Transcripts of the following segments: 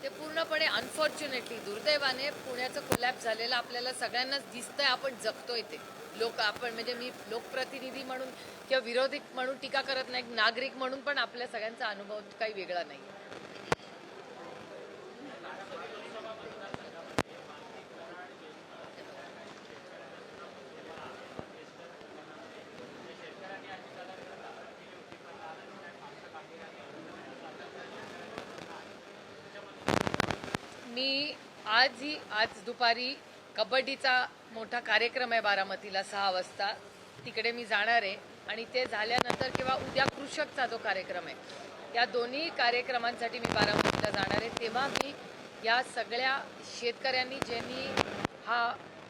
ते पूर्णपणे अनफॉर्च्युनेटली दुर्दैवाने पुण्याचं कोलॅप्स झालेलं आपल्याला सगळ्यांनाच दिसतंय. आपण जगतोय ते लोक. आपण म्हणजे मी लोकप्रतिनिधी म्हणून किंवा विरोधी म्हणून टीका करत नाही, नागरिक म्हणून पण आपल्या सगळ्यांचा अनुभव काही वेगळा नाही. मी आज दुपारी कबड्डीचा मोठा कार्यक्रम आहे बारामतीला 6 वाजता. तिकडे मी जाणार आहे आणि ते झाल्यानंतर किंवा उद्या कृषकचा जो कार्यक्रम आहे, या दोन्ही कार्यक्रमांसाठी मी बारामतीला जाणार आहे. तेव्हा मी या सगळ्या शेतकऱ्यांनी ज्यांनी हा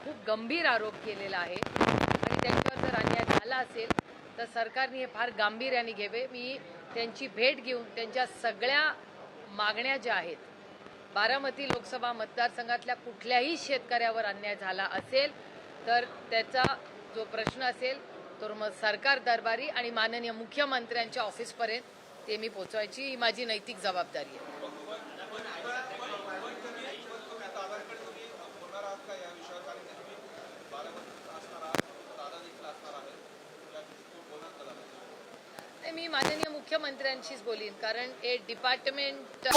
खूप गंभीर आरोप केलेला आहे आणि त्यांच्यावर जर अन्याय झाला असेल तर सरकारने हे फार गांभीर्याने घ्यावे. मी त्यांची भेट घेऊन त्यांच्या सगळ्या मागण्या ज्या आहेत, बारामती लोकसभा मतदारसंघातल्या कुठल्याही शेतकऱ्यावर अन्याय झाला असेल तर त्याचा जो प्रश्न असेल तो मग सरकार दरबारी आणि माननीय मुख्यमंत्र्यांच्या ऑफिसपर्यंत ते मी पोचवायची ही माझी नैतिक जबाबदारी आहे. मी माननीय मुख्यमंत्र्यांशीच बोलीन, कारण हे डिपार्टमेंट